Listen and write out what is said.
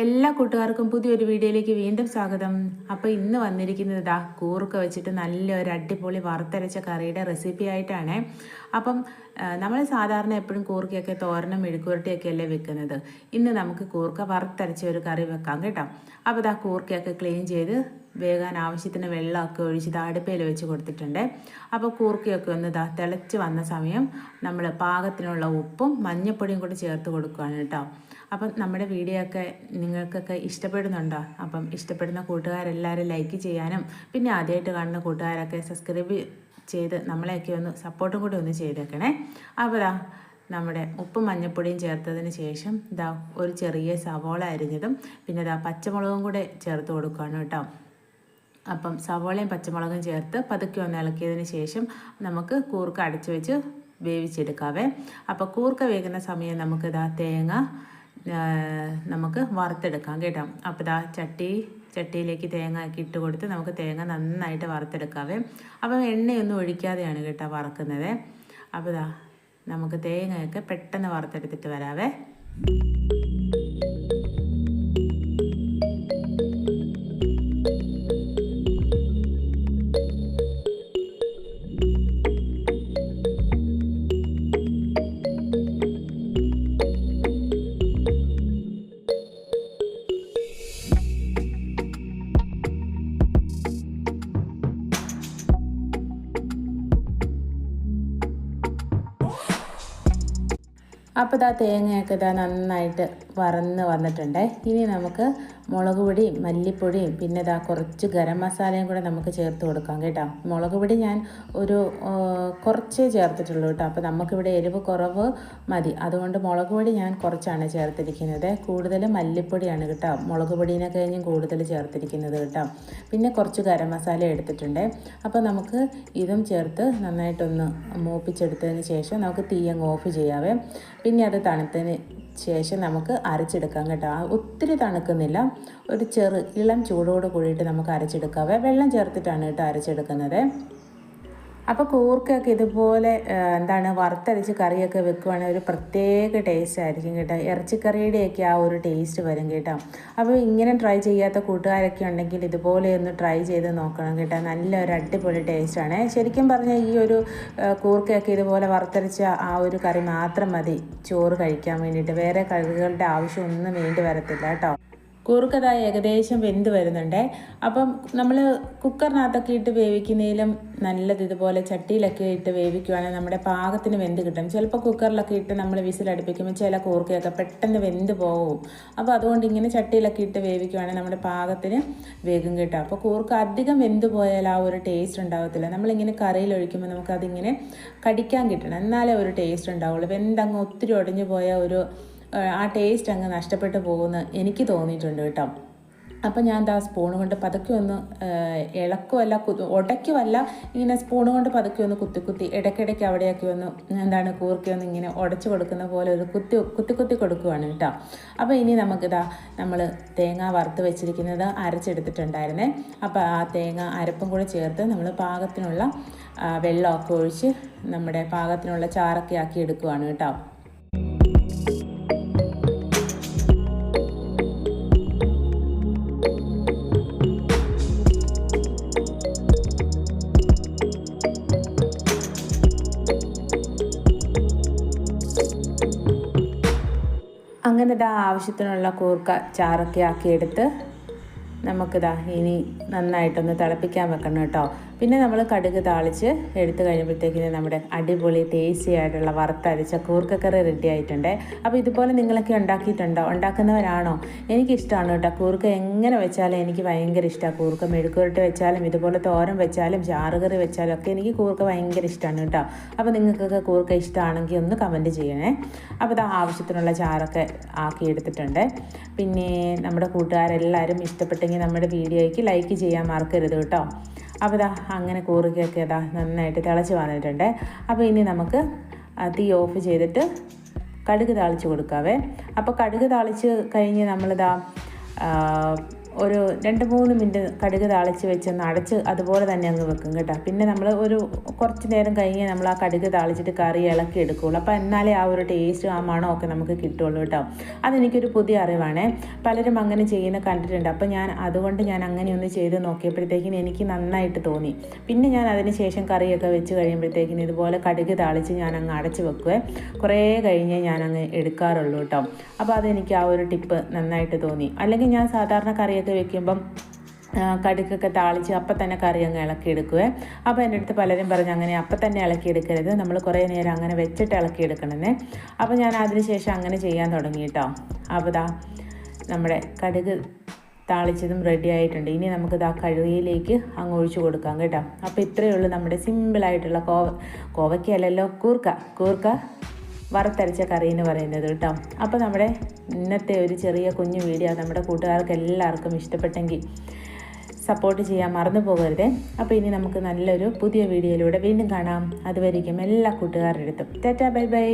എല്ലാ കൂട്ടുകാർക്കും പുതിയൊരു വീഡിയോയിലേക്ക് വീണ്ടും സ്വാഗതം. അപ്പോൾ ഇന്ന് വന്നിരിക്കുന്നത് കൂർക്ക വെച്ചിട്ട് നല്ലൊരു അടിപൊളി വറുത്തരച്ച കറിയുടെ റെസിപ്പി ആയിട്ടാണ്. അപ്പം നമ്മൾ സാധാരണ എപ്പോഴും കൂർക്കയൊക്കെ തോരനും മെഴുക്കുവരട്ടിയൊക്കെ അല്ലേ വെക്കുന്നത്. ഇന്ന് നമുക്ക് കൂർക്ക വറുത്തരച്ച ഒരു കറി വെക്കാം കേട്ടോ. അപ്പോൾ കൂർക്കയൊക്കെ ക്ലീൻ ചെയ്ത് വേകാൻ ആവശ്യത്തിന് വെള്ളമൊക്കെ ഒഴിച്ച് അടുപ്പയിൽ വെച്ച് കൊടുത്തിട്ടുണ്ട്. അപ്പോൾ കൂർക്കയൊക്കെ ഒന്ന് തിളച്ച് വന്ന സമയം നമ്മൾ പാകത്തിനുള്ള ഉപ്പും മഞ്ഞൾപ്പൊടിയും കൂടി ചേർത്ത് കൊടുക്കുകയാണ് കേട്ടോ. അപ്പം നമ്മുടെ വീഡിയോ ഒക്കെ നിങ്ങൾക്കൊക്കെ ഇഷ്ടപ്പെടുന്നുണ്ടോ? അപ്പം ഇഷ്ടപ്പെടുന്ന കൂട്ടുകാരെല്ലാവരും ലൈക്ക് ചെയ്യാനും പിന്നെ ആദ്യമായിട്ട് കാണുന്ന കൂട്ടുകാരൊക്കെ സബ്സ്ക്രൈബ് ചെയ്ത് നമ്മളെയൊക്കെ ഒന്ന് സപ്പോർട്ടും കൂടി ഒന്ന് ചെയ്തേക്കണേ. അപ്പോൾ നമ്മുടെ ഉപ്പും മഞ്ഞൾപ്പൊടിയും ചേർത്തതിന് ശേഷം ഒരു ചെറിയ സവോള അരിഞ്ഞതും പിന്നെ പച്ചമുളകും കൂടെ ചേർത്ത് കൊടുക്കുകയാണ് കേട്ടോ. അപ്പം സവോളയും പച്ചമുളകും ചേർത്ത് പതുക്കെ ഒന്ന് ഇളക്കിയതിന് ശേഷം നമുക്ക് കൂർക്ക അടച്ചു വെച്ച് വേവിച്ചെടുക്കാവേ. അപ്പോൾ കൂർക്ക വേകുന്ന സമയം നമുക്ക് തേങ്ങ നമുക്ക് വറുത്തെടുക്കാം കേട്ടോ. അപ്പോൾ ചട്ടിയിലേക്ക് തേങ്ങ ആക്കി ഇട്ട് കൊടുത്ത് നമുക്ക് തേങ്ങ നന്നായിട്ട് വറുത്തെടുക്കാവേ. അപ്പം എണ്ണയൊന്നും ഒഴിക്കാതെയാണ് കേട്ടോ വറുക്കുന്നത്. അപ്പോൾ നമുക്ക് തേങ്ങയൊക്കെ പെട്ടെന്ന് വറുത്തെടുത്തിട്ട് വരാവേ. അപ്പോൾ തേങ്ങയൊക്കെ നന്നായിട്ട് വറന്ന് വന്നിട്ടുണ്ട്. ഇനി നമുക്ക് മുളക് പൊടിയും മല്ലിപ്പൊടിയും പിന്നെ കുറച്ച് ഗരം മസാലയും കൂടെ നമുക്ക് ചേർത്ത് കൊടുക്കാം കേട്ടോ. മുളക് പൊടി ഞാൻ ഒരു കുറച്ചേ ചേർത്തിട്ടുള്ളൂ കേട്ടോ. അപ്പോൾ നമുക്കിവിടെ എരിവ് കുറവ് മതി, അതുകൊണ്ട് മുളക് പൊടി ഞാൻ കുറച്ചാണ് ചേർത്തിരിക്കുന്നത്. കൂടുതൽ മല്ലിപ്പൊടിയാണ് കേട്ടോ, മുളക് പൊടിയെ കഴിഞ്ഞും കൂടുതൽ ചേർത്തിരിക്കുന്നത് കേട്ടോ. പിന്നെ കുറച്ച് ഗരം മസാല എടുത്തിട്ടുണ്ട്. അപ്പോൾ നമുക്ക് ഇതും ചേർത്ത് നന്നായിട്ടൊന്ന് മൂപ്പിച്ചെടുത്തതിന് ശേഷം നമുക്ക് തീ അങ്ങ് ഓഫ് ചെയ്യാവേ. പിന്നെ അത് തണുത്തതിന് ശേഷം നമുക്ക് അരച്ചെടുക്കാം കേട്ടോ. ഒത്തിരി തണുക്കുന്നില്ല, ഒരു ഇളം ചൂടോട് കൂടിയിട്ട് നമുക്ക് അരച്ചെടുക്കാവേ. വെള്ളം ചേർത്തിട്ടാണ് കേട്ടോ അരച്ചെടുക്കുന്നത്. അപ്പോൾ കൂർക്കയൊക്കെ ഇതുപോലെ വറുത്തരച്ച് കറിയൊക്കെ വെക്കുവാണെങ്കിൽ ഒരു പ്രത്യേക ടേസ്റ്റ് ആയിരിക്കും കേട്ടോ. ഇറച്ചിക്കറിയുടെയൊക്കെ ആ ഒരു ടേസ്റ്റ് വരും കേട്ടോ. അപ്പോൾ ഇങ്ങനെ ട്രൈ ചെയ്യാത്ത കൂട്ടുകാരൊക്കെ ഉണ്ടെങ്കിൽ ഇതുപോലെ ഒന്ന് ട്രൈ ചെയ്ത് നോക്കണം കേട്ടോ. നല്ലൊരു അടിപൊളി ടേസ്റ്റാണ്. ശരിക്കും പറഞ്ഞാൽ ഈ ഒരു കൂർക്കയൊക്കെ ഇതുപോലെ വറുത്തരച്ച ആ ഒരു കറി മാത്രം മതി ചോറ് കഴിക്കാൻ വേണ്ടിയിട്ട്. വേറെ കറികളുടെ ആവശ്യമൊന്നും വേണ്ടി വരത്തില്ല കേട്ടോ. കൂർക്ക ഏകദേശം വെന്ത് വരുന്നുണ്ട്. അപ്പം നമ്മൾ കുക്കറിനകത്തൊക്കെ ഇട്ട് വേവിക്കുന്നതിലും നല്ലത് ഇതുപോലെ ചട്ടിയിലൊക്കെ ഇട്ട് വേവിക്കുകയാണെങ്കിൽ നമ്മുടെ പാകത്തിന് വെന്ത് കിട്ടും. ചിലപ്പോൾ കുക്കറിലൊക്കെ ഇട്ട് നമ്മൾ വിസിലടുപ്പിക്കുമ്പോൾ ചില കൂർക്കയൊക്കെ പെട്ടെന്ന് വെന്ത് പോകും. അപ്പോൾ അതുകൊണ്ട് ഇങ്ങനെ ചട്ടിയിലൊക്കെ ഇട്ട് വേവിക്കുകയാണെങ്കിൽ നമ്മുടെ പാകത്തിന് വേഗം കിട്ടും. അപ്പോൾ കൂർക്ക അധികം വെന്ത് പോയാൽ ആ ഒരു ടേസ്റ്റ് ഉണ്ടാകത്തില്ല. നമ്മളിങ്ങനെ കറിയിൽ ഒഴിക്കുമ്പോൾ നമുക്കതിങ്ങനെ കടിക്കാൻ കിട്ടണം, എന്നാലേ ഒരു ടേസ്റ്റ് ഉണ്ടാവുള്ളൂ. വെന്തങ്ങ് ഒത്തിരി ഒടിഞ്ഞു പോയ ആ ടേസ്റ്റ് അങ്ങ് നഷ്ടപ്പെട്ടു പോകുമെന്ന് എനിക്ക് തോന്നിയിട്ടുണ്ട് കേട്ടോ. അപ്പം ഞാൻ സ്പൂൺ കൊണ്ട് പതുക്കെ ഒന്ന് ഇളക്കുമല്ല ഉടയ്ക്കുമല്ല, ഇങ്ങനെ സ്പൂൺ കൊണ്ട് പതുക്കെ ഒന്ന് കുത്തി ഇടയ്ക്കിടയ്ക്ക് അവിടെയൊക്കെ ഒന്ന് കൂർക്കയൊന്ന് ഇങ്ങനെ ഉടച്ചു കൊടുക്കുന്ന പോലെ ഒരു കുത്തി കൊടുക്കുവാണ് കേട്ടോ. അപ്പോൾ ഇനി നമ്മൾ തേങ്ങ വറുത്ത് വെച്ചിരിക്കുന്നത് അരച്ചെടുത്തിട്ടുണ്ടായിരുന്നേ. അപ്പോൾ ആ തേങ്ങ അരപ്പും കൂടെ ചേർത്ത് നമ്മൾ പാകത്തിനുള്ള വെള്ളമൊക്കെ ഒഴിച്ച് നമ്മുടെ പാകത്തിനുള്ള ചാറൊക്കെ ആക്കി എടുക്കുവാണ് കേട്ടോ. അങ്ങനെ ആവശ്യത്തിനുള്ള കൂർക്ക ചാറൊക്കെ ആക്കിയെടുത്ത് നമുക്കിതാ ഇനി നന്നായിട്ടൊന്ന് തിളപ്പിക്കാൻ വെക്കണം കേട്ടോ. പിന്നെ നമ്മൾ കടുക് താളിച്ച് എടുത്ത് കഴിയുമ്പോഴത്തേക്കിന് നമ്മുടെ അടിപൊളി ടേസ്റ്റി ആയിട്ടുള്ള വറുത്തരച്ച കൂർക്കക്കറി റെഡി ആയിട്ടുണ്ട്. അപ്പോൾ ഇതുപോലെ നിങ്ങളൊക്കെ ഉണ്ടാക്കുന്നവരാണോ? എനിക്കിഷ്ടമാണ് കേട്ടോ. കൂർക്ക എങ്ങനെ വെച്ചാലും എനിക്ക് ഭയങ്കര ഇഷ്ടമാണ്. കൂർക്ക മെഴുക്കുവരട്ടി വെച്ചാലും ഇതുപോലെ തോരൻ വെച്ചാലും ചാറുകറി വെച്ചാലും ഒക്കെ എനിക്ക് കൂർക്ക ഭയങ്കര ഇഷ്ടമാണ് കേട്ടോ. അപ്പോൾ നിങ്ങൾക്കൊക്കെ കൂർക്ക ഇഷ്ടമാണെങ്കിൽ ഒന്ന് കമൻറ്റ് ചെയ്യണേ. അപ്പോൾ ആവശ്യത്തിനുള്ള ചാറൊക്കെ ആക്കി എടുത്തിട്ടുണ്ട്. പിന്നെ നമ്മുടെ കൂട്ടുകാരെല്ലാവരും ഇഷ്ടപ്പെട്ടെങ്കിൽ നമ്മുടെ വീഡിയോയ്ക്ക് ലൈക്ക് ചെയ്യാൻ മറക്കരുത് കേട്ടോ. അപ്പോൾ അങ്ങനെ കൂർക്കയൊക്കെ നന്നായിട്ട് തിളച്ച് വന്നിട്ടുണ്ട്. അപ്പോൾ ഇനി നമുക്ക് തീ ഓഫ് ചെയ്തിട്ട് കടുക് താളിച്ച് കൊടുക്കാവേ. അപ്പോൾ കടുക് താളിച്ച് കഴിഞ്ഞ് ഒരു 2-3 മിനിറ്റ് കടുക് താളിച്ച് വെച്ചൊന്ന് അടച്ച് അതുപോലെ തന്നെ അങ്ങ് വെക്കും കേട്ടോ. പിന്നെ നമ്മൾ ഒരു കുറച്ച് നേരം കഴിഞ്ഞ് നമ്മൾ ആ കടുക് താളിച്ചിട്ട് കറി ഇളക്കി എടുക്കുകയുള്ളൂ. അപ്പോൾ എന്നാലേ ആ ഒരു ടേസ്റ്റ് ആ മണമൊക്കെ നമുക്ക് കിട്ടുള്ളൂ കേട്ടോ. അതെനിക്കൊരു പുതിയ അറിവാണ്, പലരും അങ്ങനെ ചെയ്യുന്ന കണ്ടിട്ടുണ്ട്. അപ്പോൾ അതുകൊണ്ട് ഞാൻ അങ്ങനെ ഒന്ന് ചെയ്ത് നോക്കിയപ്പോഴത്തേക്കിന് എനിക്ക് നന്നായിട്ട് തോന്നി. പിന്നെ ഞാൻ അതിന് ശേഷം കറിയൊക്കെ വെച്ച് കഴിയുമ്പോഴത്തേക്കിന് ഇതുപോലെ കടുക് താളിച്ച് ഞാൻ അങ്ങ് അടച്ച് വെക്കുവേ. കുറേ കഴിഞ്ഞേ ഞാൻ അങ്ങ് എടുക്കാറുള്ളൂ കേട്ടോ. അപ്പോൾ അതെനിക്ക് ആ ഒരു ടിപ്പ് നന്നായിട്ട് തോന്നി. അല്ലെങ്കിൽ ഞാൻ സാധാരണ കറിയൊക്കെ വെക്കുമ്പം കടുക്കൊക്കെ താളിച്ച് അപ്പം തന്നെ കറി അങ്ങ് ഇളക്കിയെടുക്കുവേ. അപ്പോൾ എൻ്റെ അടുത്ത് പലരും പറഞ്ഞു അങ്ങനെ അപ്പം തന്നെ ഇളക്കിയെടുക്കരുത്, നമ്മൾ കുറേ നേരം അങ്ങനെ വെച്ചിട്ട് ഇളക്കിയെടുക്കണമെന്നേ. അപ്പോൾ ഞാൻ അതിന് ശേഷം അങ്ങനെ ചെയ്യാൻ തുടങ്ങി കേട്ടോ. അപ്പോൾ നമ്മുടെ കടുക് താളിച്ചതും റെഡി ആയിട്ടുണ്ട്. ഇനി നമുക്കിത് ആ കഴുകിയിലേക്ക് അങ്ങ് ഒഴിച്ചു കൊടുക്കാം കേട്ടോ. അപ്പോൾ ഇത്രയേ ഉള്ളൂ നമ്മുടെ സിമ്പിളായിട്ടുള്ള കോവയ്ക്കല്ലല്ലോ, കൂർക്ക വറുത്തരച്ച കറി എന്ന് പറയുന്നത് കേട്ടോ. അപ്പോൾ നമ്മുടെ ഇന്നത്തെ ഒരു ചെറിയ കുഞ്ഞു വീഡിയോ നമ്മുടെ കൂട്ടുകാർക്ക് എല്ലാവർക്കും ഇഷ്ടപ്പെട്ടെങ്കിൽ സപ്പോർട്ട് ചെയ്യാൻ മറന്നു പോകരുതേ. അപ്പോൾ ഇനി നമുക്ക് നല്ലൊരു പുതിയ വീഡിയോയിലൂടെ വീണ്ടും കാണാം. അതുവരേക്കും എല്ലാ കൂട്ടുകാരുടെ അടുത്തും ടാറ്റാ ബൈ ബൈ.